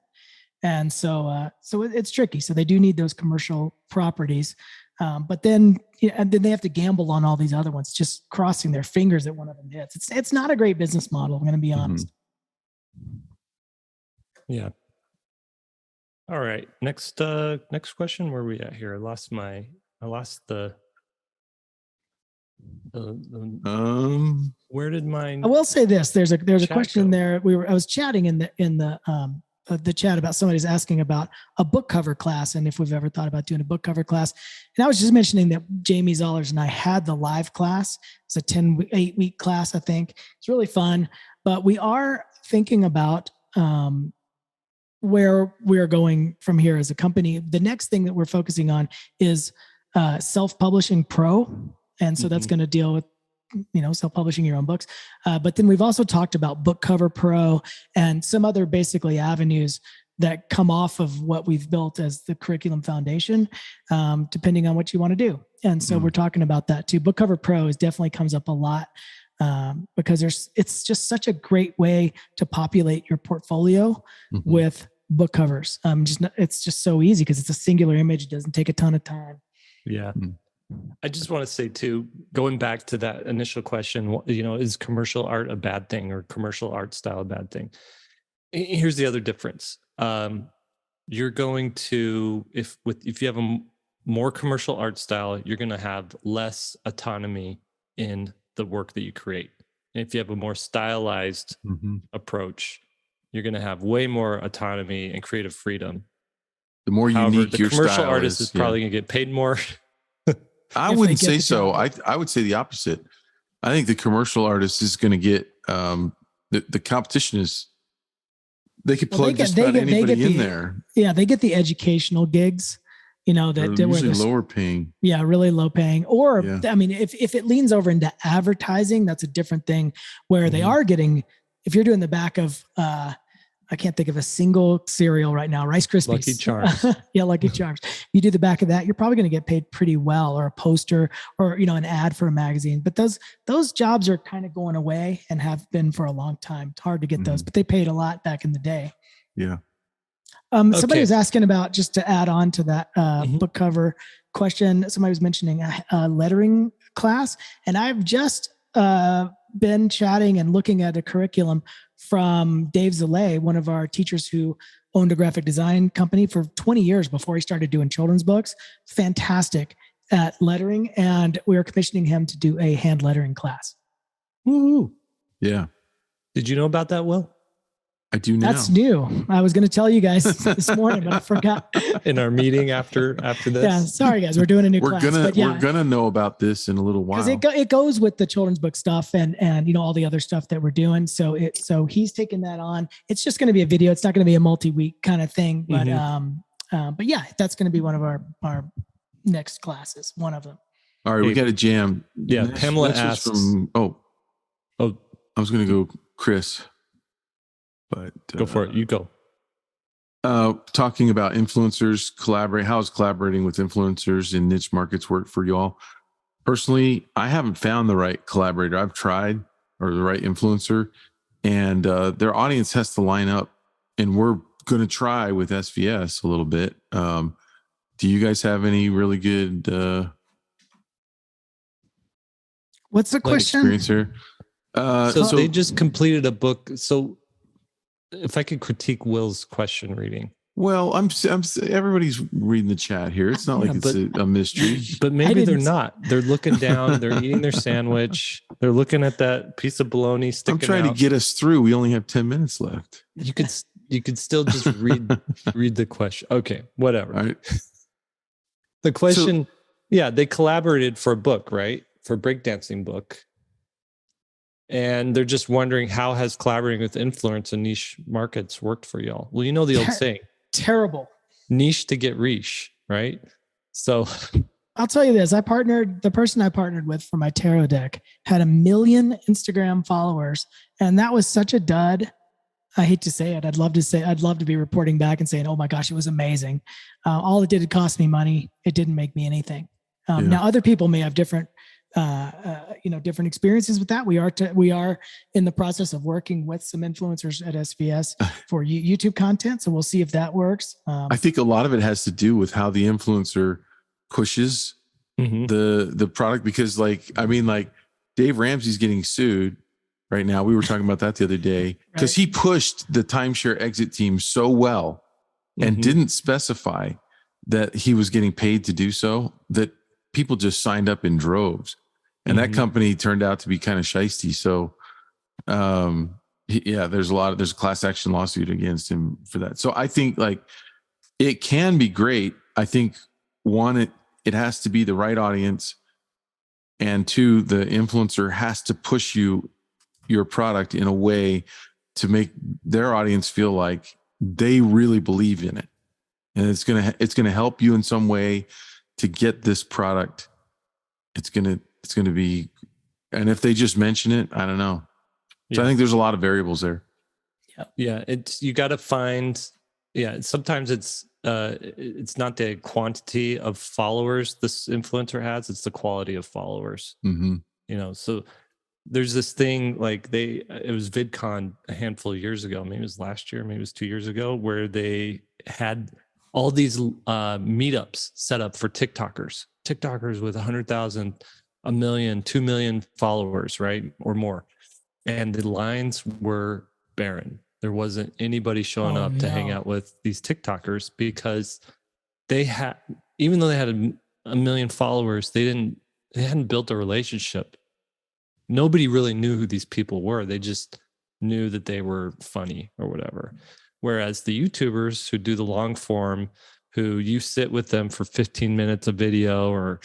Speaker 2: And so it's tricky. So they do need those commercial properties. But then, and then they have to gamble on all these other ones, just crossing their fingers that one of them hits. It's not a great business model. I'm going to be honest.
Speaker 1: Yeah. All right. Next question. Where are we at here? I lost the where did mine?
Speaker 2: I will say this. There's a question there. I was chatting in the chat about somebody's asking about a book cover class, and if we've ever thought about doing a book cover class. And I was just mentioning that Jamie Zollers and I had the live class. It's a 8-week class, I think. It's really fun, but we are thinking about where we're going from here as a company. The next thing that we're focusing on is self-publishing pro. And so that's going to deal with, self-publishing your own books. But then we've also talked about book cover pro and some other basically avenues that come off of what we've built as the curriculum foundation, depending on what you want to do. And so we're talking about that too. Book cover pro definitely comes up a lot, because it's just such a great way to populate your portfolio with book covers. It's just so easy because it's a singular image. It doesn't take a ton of time.
Speaker 1: Yeah. I just want to say too, going back to that initial question, is commercial art a bad thing, or commercial art style a bad thing? Here's the other difference. You're going to, if you have a more commercial art style, you're going to have less autonomy in the work that you create. And if you have a more stylized approach, you're going to have way more autonomy and creative freedom.
Speaker 3: The more unique
Speaker 1: the
Speaker 3: your
Speaker 1: commercial
Speaker 3: style
Speaker 1: artist is probably going to get paid more.
Speaker 3: I wouldn't say so. I would say the opposite. I think the commercial artist is going to get the competition is they could plug just about anybody in there.
Speaker 2: Yeah, they get the educational gigs, that
Speaker 3: usually lower paying.
Speaker 2: Yeah, really low paying. Or I mean, if it leans over into advertising, that's a different thing. Where they are getting, if you're doing the back of I can't think of a single cereal right now. Rice Krispies.
Speaker 1: Lucky Charms.
Speaker 2: Yeah, Lucky Charms. You do the back of that, you're probably going to get paid pretty well, or a poster, or an ad for a magazine. But those jobs are kind of going away and have been for a long time. It's hard to get those, but they paid a lot back in the day.
Speaker 3: Yeah.
Speaker 2: Somebody was asking about, just to add on to that book cover question, somebody was mentioning a lettering class, and I've just been chatting and looking at a curriculum from Dave Zalay, one of our teachers who owned a graphic design company for 20 years before he started doing children's books. Fantastic at lettering. And we are commissioning him to do a hand lettering class.
Speaker 1: Woo!
Speaker 3: Yeah.
Speaker 1: Did you know about that, Will?
Speaker 3: I do now.
Speaker 2: That's new. I was going to tell you guys this morning, but I forgot.
Speaker 1: In our meeting after this.
Speaker 2: Yeah, sorry guys, we're doing a new class.
Speaker 3: We're gonna know about this in a little while.
Speaker 2: Because it goes with the children's book stuff and all the other stuff that we're doing. So he's taking that on. It's just going to be a video. It's not going to be a multi-week kind of thing. But but yeah, that's going to be one of our next classes. One of them.
Speaker 3: All right, we got a jam.
Speaker 1: Yeah, Pamela asks.
Speaker 3: I was going to go Chris. But
Speaker 1: go for it. You go.
Speaker 3: talking about influencers how's collaborating with influencers in niche markets work for you all? Personally, I haven't found the right collaborator. I've tried, or the right influencer, and their audience has to line up, and we're going to try with SVS a little bit. Do you guys have any really good
Speaker 2: What's the question?
Speaker 3: experience here?
Speaker 1: So they just completed a book. So if I could critique Will's question reading.
Speaker 3: Well, everybody's reading the chat here. It's not like it's a mystery.
Speaker 1: But maybe they're not. They're looking down. They're eating their sandwich. They're looking at that piece of bologna sticking out.
Speaker 3: I'm trying to get us through. We only have 10 minutes left.
Speaker 1: You could still just read the question. Okay, whatever.
Speaker 3: All right.
Speaker 1: The question, they collaborated for a book, right? For a breakdancing book. And they're just wondering, how has collaborating with influence in niche markets worked for y'all? Well, you know the old saying.
Speaker 2: Terrible.
Speaker 1: Niche to get riche, right? So
Speaker 2: I'll tell you this. The person I partnered with for my tarot deck had 1 million Instagram followers. And that was such a dud. I hate to say it. I'd love to be reporting back and saying, oh my gosh, it was amazing. All it did, it cost me money. It didn't make me anything. Now other people may have different different experiences with that. We are in the process of working with some influencers at SVS for YouTube content. So we'll see if that works.
Speaker 3: I think a lot of it has to do with how the influencer pushes the product, because Dave Ramsey's getting sued right now. We were talking about that the other day because he pushed the timeshare exit team so well and didn't specify that he was getting paid to do so, that people just signed up in droves. And that company turned out to be kind of shisty. So, there's a class action lawsuit against him for that. So I think it can be great. I think one, it has to be the right audience. And two, the influencer has to push your product in a way to make their audience feel like they really believe in it. And it's going to help you in some way to get this product. It's going to be, and if they just mention it, I don't know. So I think there's a lot of variables there.
Speaker 1: Yeah. You got to find, sometimes it's not the quantity of followers this influencer has, it's the quality of followers. So there's this thing it was VidCon a handful of years ago, maybe it was last year, maybe it was 2 years ago, where they had all these meetups set up for TikTokers with 100,000, 1 million, 2 million followers, right? Or more. And the lines were barren. There wasn't anybody showing up to hang out with these TikTokers because even though they had 1 million followers, they hadn't built a relationship. Nobody really knew who these people were. They just knew that they were funny or whatever. Whereas the YouTubers who do the long form, who you sit with them for 15 minutes of video or,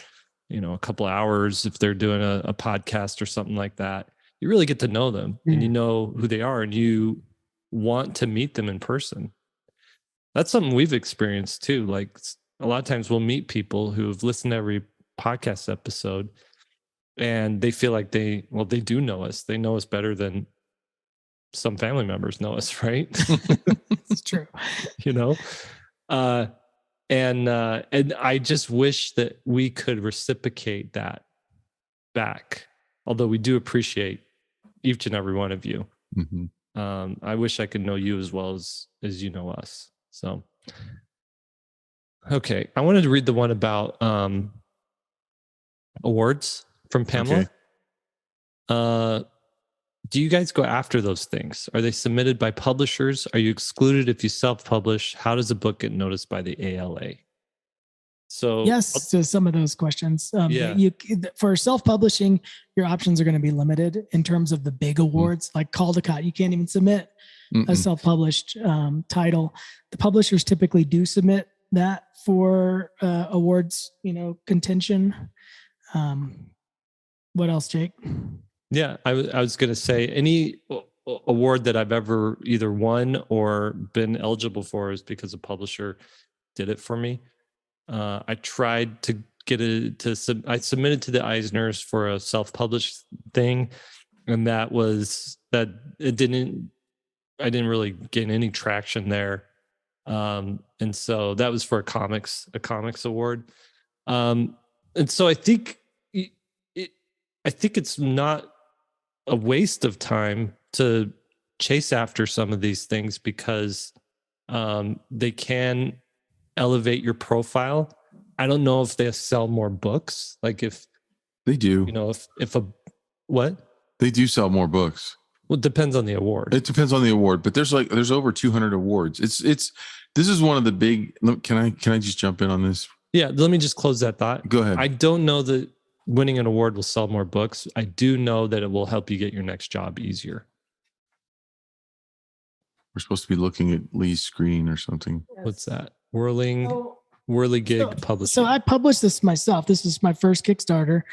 Speaker 1: a couple hours if they're doing a podcast or something like that, you really get to know them and you know who they are and you want to meet them in person. That's something we've experienced too. Like a lot of times we'll meet people who have listened to every podcast episode and they feel like they do know us. They know us better than some family members know us, right?
Speaker 2: It's true.
Speaker 1: And I just wish that we could reciprocate that back. Although we do appreciate each and every one of you. I wish I could know you as well as you know us. So, okay. I wanted to read the one about awards from Pamela. Okay. Do you guys go after those things? Are they submitted by publishers? Are you excluded if you self-publish? How does a book get noticed by the ALA? So
Speaker 2: yes, to some of those questions. For self-publishing, your options are going to be limited in terms of the big awards, like Caldecott. You can't even submit a self-published title. The publishers typically do submit that for awards, contention. What else, Jake?
Speaker 1: Yeah, I was going to say any award that I've ever either won or been eligible for is because a publisher did it for me. I tried to get I submitted to the Eisners for a self-published thing, and I didn't really gain any traction there. And so that was for a comics award. And so I think it's not a waste of time to chase after some of these things, because they can elevate your profile. I don't know if they sell more books. Like if
Speaker 3: They do.
Speaker 1: if a what?
Speaker 3: They do sell more books.
Speaker 1: Well, it depends on the award.
Speaker 3: It depends on the award, but there's over 200 awards. This is one of the big. Can I just jump in on this?
Speaker 1: Yeah, let me just close that thought.
Speaker 3: Go ahead.
Speaker 1: I don't know that winning an award will sell more books. I do know that it will help you get your next job easier.
Speaker 3: We're supposed to be looking at Lee's screen or something.
Speaker 1: What's that? Whirligig Publishing.
Speaker 2: So I published this myself. This is my first Kickstarter.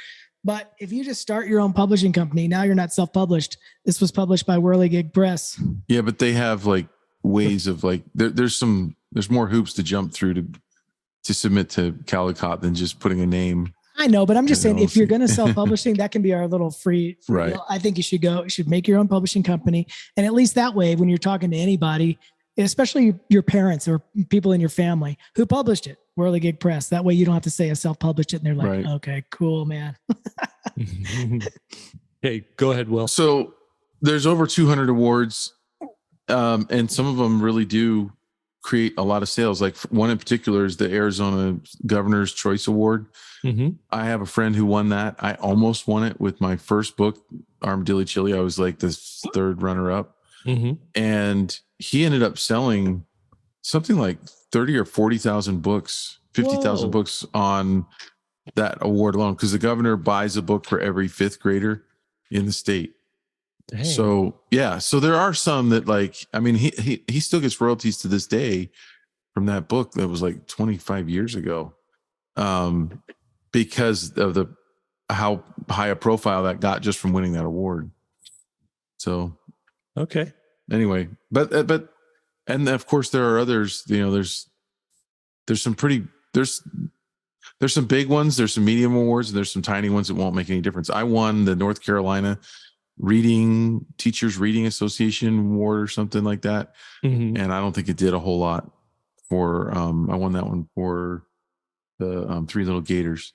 Speaker 2: But if you just start your own publishing company, now you're not self-published. This was published by Whirligig Press.
Speaker 3: Yeah, but they have like ways of like there's more hoops to jump through to submit to Caldecott than just putting a name.
Speaker 2: I know, but I'm just saying, if you're going to self-publishing, that can be our little free
Speaker 3: right.
Speaker 2: deal. I think you should make your own publishing company. And at least that way, when you're talking to anybody, especially your parents or people in your family who published it, Whirligig Press, that way you don't have to say I self-published it. And they're like,
Speaker 3: right.
Speaker 2: Okay, cool, man.
Speaker 1: Hey, go ahead, Will.
Speaker 3: So there's over 200 awards, and some of them really do create a lot of sales. Like one in particular is the Arizona Governor's Choice Award.
Speaker 1: Mm-hmm.
Speaker 3: I have a friend who won that. I almost won it with my first book, Armadillo Chili. I was like the third runner-up.
Speaker 1: Mm-hmm.
Speaker 3: And he ended up selling something like 30 or 40,000 books, 50,000 books on that award alone, because the governor buys a book for every fifth grader in the state.
Speaker 1: Dang.
Speaker 3: So yeah, so there are some that he still gets royalties to this day from that book that was like 25 years ago, because of how high a profile that got just from winning that award. So
Speaker 1: okay.
Speaker 3: Anyway, but and of course there are others. There's some there's some big ones. There's some medium awards. And there's some tiny ones that won't make any difference. I won the North Carolina Teachers Reading Association Award or something like that, and I don't think it did a whole lot for. I won that one for the Three Little Gators.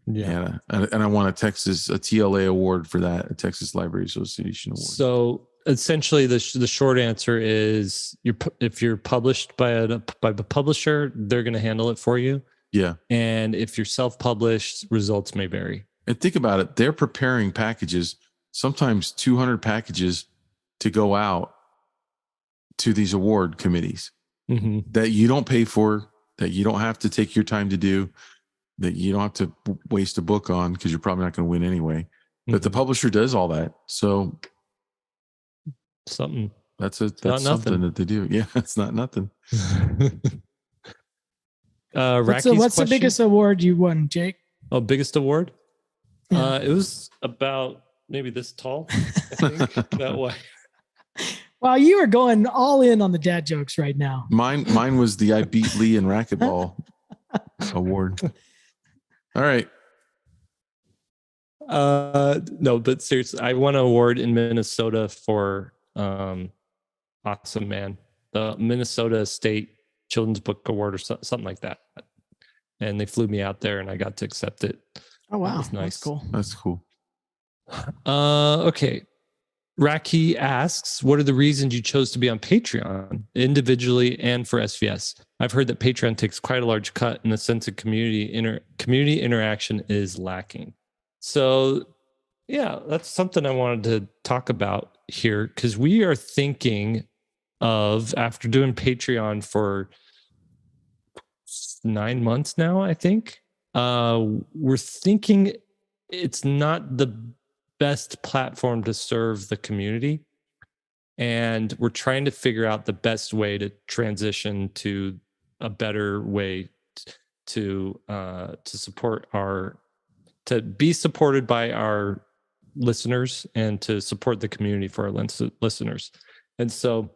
Speaker 1: Yeah,
Speaker 3: and I won a TLA award for that, a Texas Library Association award.
Speaker 1: So essentially, the short answer is, if you're published by a publisher, they're going to handle it for you.
Speaker 3: Yeah, and
Speaker 1: if you're self-published, results may vary.
Speaker 3: And think about it; they're preparing packages, sometimes 200 packages, to go out to these award committees that you don't pay for, that you don't have to take your time to do, that you don't have to waste a book on, because you're probably not going to win anyway. But the publisher does all that. So that's something that they do. Yeah, it's not nothing.
Speaker 2: What's the biggest award you won, Jake?
Speaker 1: Oh, biggest award?
Speaker 2: Yeah.
Speaker 1: It was about maybe this tall, I think, that way.
Speaker 2: Wow, you are going all in on the dad jokes right now.
Speaker 3: Mine was the I Beat Lee in Racquetball award. All right.
Speaker 1: No, but seriously, I won an award in Minnesota for Awesome Man, the Minnesota State Children's Book Award or something like that. And they flew me out there, and I got to accept it.
Speaker 2: Oh wow,
Speaker 1: that was nice.
Speaker 3: That's cool.
Speaker 1: Okay. Raki asks, what are the reasons you chose to be on Patreon individually and for SVS? I've heard that Patreon takes quite a large cut in the sense of community interaction is lacking. So yeah, that's something I wanted to talk about here, because we are thinking of, after doing Patreon for 9 months now, I think, we're thinking it's not the best platform to serve the community, and we're trying to figure out the best way to transition to a better way to be supported by our listeners and to support the community for our listeners. And so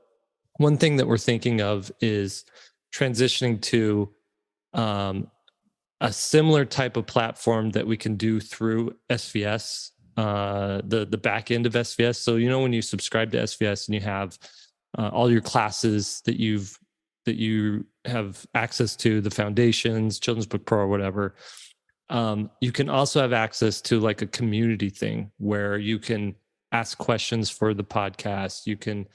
Speaker 1: one thing that we're thinking of is transitioning to a similar type of platform that we can do through SVS, the back end of SVS. So, when you subscribe to SVS and you have all your classes that you've that you have access to, the foundations, Children's Book Pro or whatever, you can also have access to like a community thing where you can ask questions for the podcast. You can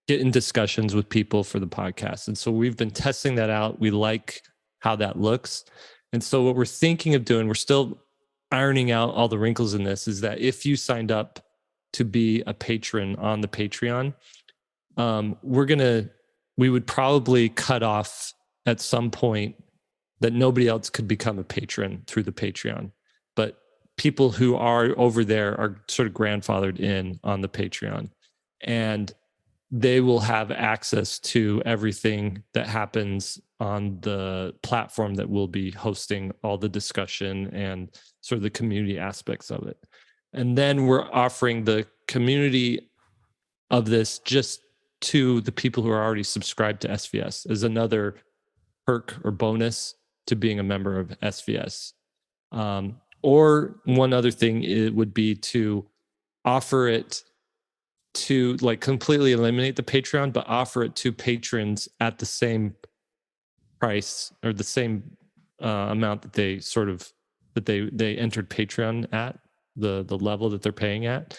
Speaker 1: get in discussions with people for the podcast. And so we've been testing that out. We like how that looks. And so what we're thinking of doing, we're still ironing out all the wrinkles in this, is that if you signed up to be a patron on the Patreon, we would probably cut off at some point that nobody else could become a patron through the Patreon. But people who are over there are sort of grandfathered in on the Patreon, and they will have access to everything that happens on the platform that will be hosting all the discussion and sort of the community aspects of it. And then we're offering the community of this just to the people who are already subscribed to SVS as another perk or bonus to being a member of SVS. Or one other thing, it would be to offer it to like completely eliminate the Patreon, but offer it to patrons at the same price or the same amount that they they entered Patreon at, the level that they're paying at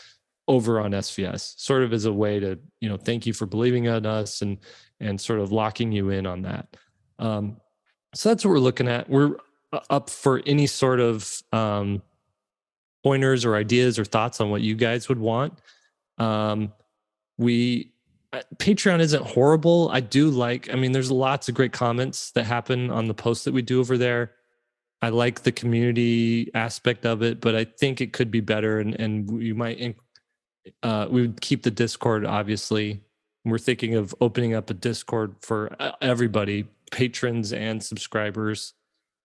Speaker 1: over on SVS, sort of as a way to, thank you for believing in us and sort of locking you in on that. So that's what we're looking at. We're up for any sort of pointers or ideas or thoughts on what you guys would want. Patreon isn't horrible. There's lots of great comments that happen on the posts that we do over there. I like the community aspect of it, but I think it could be better. And we would keep the Discord, obviously. We're thinking of opening up a Discord for everybody, patrons and subscribers.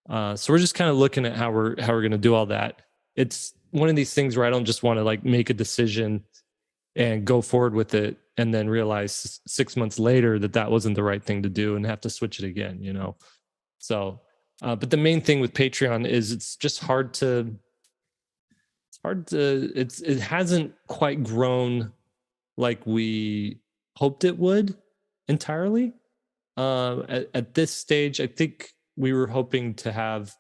Speaker 1: So we're just kind of looking at how we're going to do all that. It's one of these things where I don't just want to like make a decision and go forward with it and then realize 6 months later that wasn't the right thing to do and have to switch it again, So, but the main thing with Patreon is it's just it hasn't quite grown like we hoped it would entirely. At this stage, I think we were hoping to have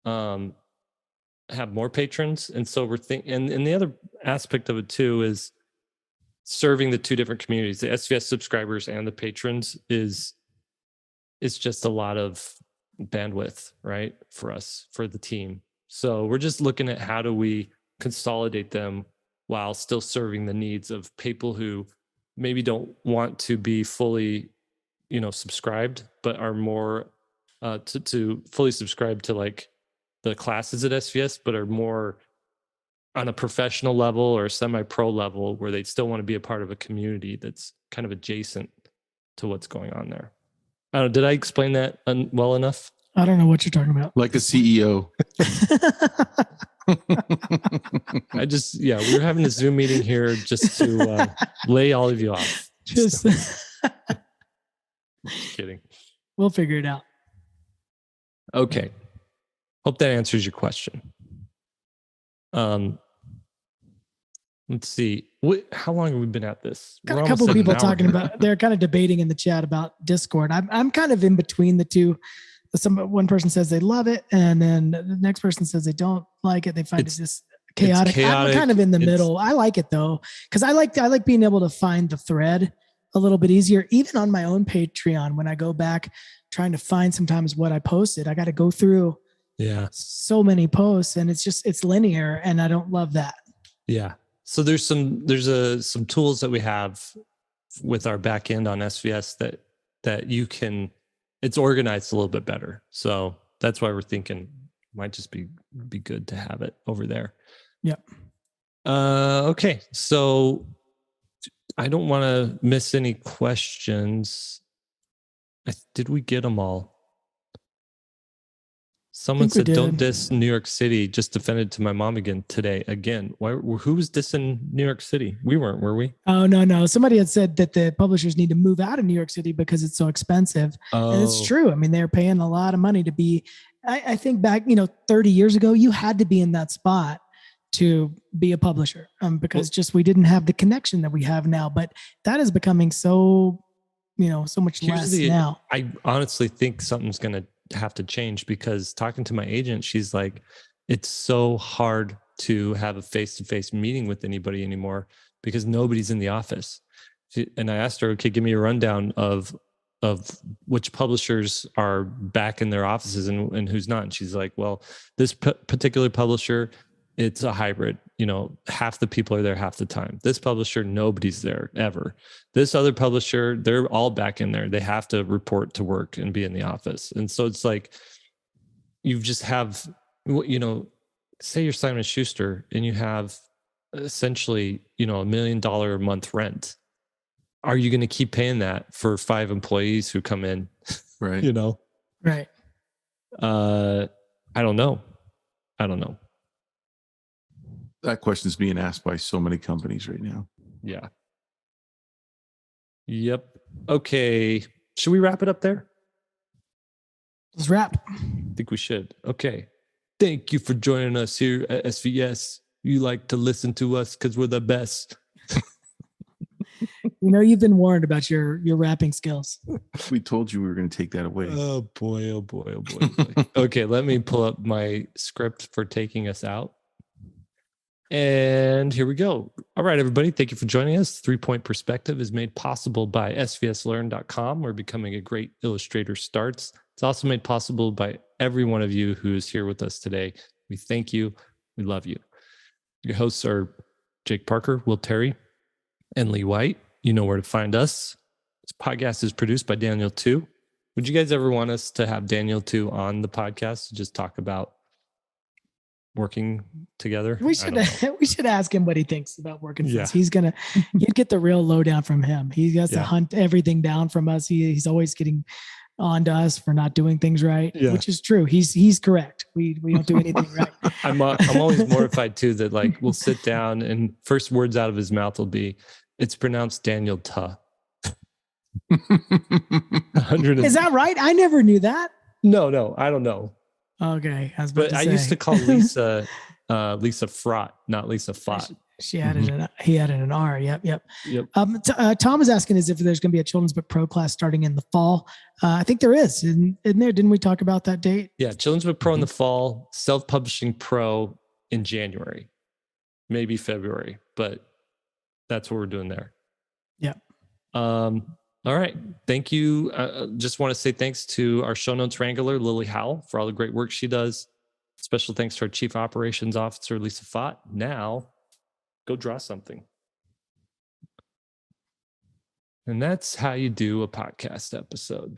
Speaker 1: more patrons. And so we're thinking, and the other aspect of it too is serving the two different communities, the SVS subscribers and the patrons is just a lot of bandwidth, right? For us, for the team. So we're just looking at how do we consolidate them while still serving the needs of people who maybe don't want to be fully, subscribed, but are more to fully subscribe to like the classes at SVS, but are more on a professional level or semi-pro level where they still want to be a part of a community that's kind of adjacent to what's going on there. I don't know, did I explain that well enough?
Speaker 2: I don't know what you're talking about.
Speaker 3: Like a CEO.
Speaker 1: We're having a Zoom meeting here just to lay all of you off.
Speaker 2: Just
Speaker 1: kidding.
Speaker 2: We'll figure it out.
Speaker 1: Okay. Hope that answers your question. Let's see. How long have we been at this?
Speaker 2: Got a couple of people talking about, they're kind of debating in the chat about Discord. I'm kind of in between the two. One person says they love it, and then the next person says they don't like it. They find it just chaotic. I'm kind of in the middle. I like it though, because I like being able to find the thread a little bit easier. Even on my own Patreon, when I go back trying to find sometimes what I posted, I got to go through so many posts, and it's linear, and I don't love that. Yeah. So there's some tools that we have with our back end on SVS that you can. It's organized a little bit better. So that's why we're thinking it might just be good to have it over there. Yep. Okay. So I don't want to miss any questions. Did we get them all? Someone said, "Don't diss New York City." Just defended to my mom again today. Again, who was dissing New York City? We weren't, were we? Oh, no. Somebody had said that the publishers need to move out of New York City because it's so expensive. Oh. And it's true. I mean, they're paying a lot of money to be. I think back, 30 years ago, you had to be in that spot to be a publisher because we didn't have the connection that we have now. But that is becoming so so much
Speaker 1: Here's
Speaker 2: less
Speaker 1: the-
Speaker 2: now.
Speaker 1: I honestly think something's going to have to change, because talking to my agent, she's like, it's so hard to have a face-to-face meeting with anybody anymore because nobody's in the office. And I asked her, okay, give me a rundown of which publishers are back in their offices and who's not. And she's like, well, this particular publisher, it's a hybrid. Half the people are there half the time. This publisher, nobody's there ever. This other publisher, they're all back in there. They have to report to work and be in the office. And so it's like, you just have, say you're Simon & Schuster and you have essentially, $1 million a month rent. Are you going to keep paying that for 5 employees who come in?
Speaker 3: Right.
Speaker 2: Right.
Speaker 1: I don't know.
Speaker 3: That question is being asked by so many companies right now.
Speaker 1: Yeah. Yep. Okay. Should we wrap it up there?
Speaker 2: Let's wrap.
Speaker 1: I think we should. Okay. Thank you for joining us here at SVS. You like to listen to us because we're the best.
Speaker 2: You've been warned about your rapping skills.
Speaker 3: We told you we were going to take that away.
Speaker 1: Oh boy. Okay, let me pull up my script for taking us out. And here we go. All right, everybody. Thank you for joining us. 3-Point Perspective is made possible by SVSLearn.com, where becoming a great illustrator starts. It's also made possible by every one of you who is here with us today. We thank you. We love you. Your hosts are Jake Parker, Will Terry, and Lee White. You know where to find us. This podcast is produced by Daniel 2. Would you guys ever want us to have Daniel 2 on the podcast to just talk about working together?
Speaker 2: We should ask him what he thinks about working for us.
Speaker 1: Yeah.
Speaker 2: You'd get the real lowdown from him. He has to
Speaker 1: Yeah.
Speaker 2: hunt everything down from us. He's always getting on to us for not doing things right,
Speaker 1: Yeah.
Speaker 2: which is true. He's correct. We don't do anything right.
Speaker 1: I'm always mortified too that like we'll sit down and first words out of his mouth will be, it's pronounced Daniel Tuh. 100
Speaker 2: Is that right? I never knew that.
Speaker 1: No, I don't know.
Speaker 2: Okay, I was about
Speaker 1: But
Speaker 2: to
Speaker 1: I
Speaker 2: say.
Speaker 1: used to call Lisa Lisa Frott, not Lisa Fott.
Speaker 2: She added he added an R. Yep.
Speaker 1: Yep.
Speaker 2: Tom is asking is if there's going to be a children's book pro class starting in the fall. I think there is. Isn't there? Didn't we talk about that date?
Speaker 1: Yeah, Children's Book Pro in the fall, Self-Publishing Pro in January, maybe February, but that's what we're doing there.
Speaker 2: Yeah.
Speaker 1: All right. Thank you. Just want to say thanks to our Shownotes wrangler, Lily Howell, for all the great work she does. Special thanks to our Chief Operations Officer, Lisa Fott. Now, go draw something. And that's how you do a podcast episode.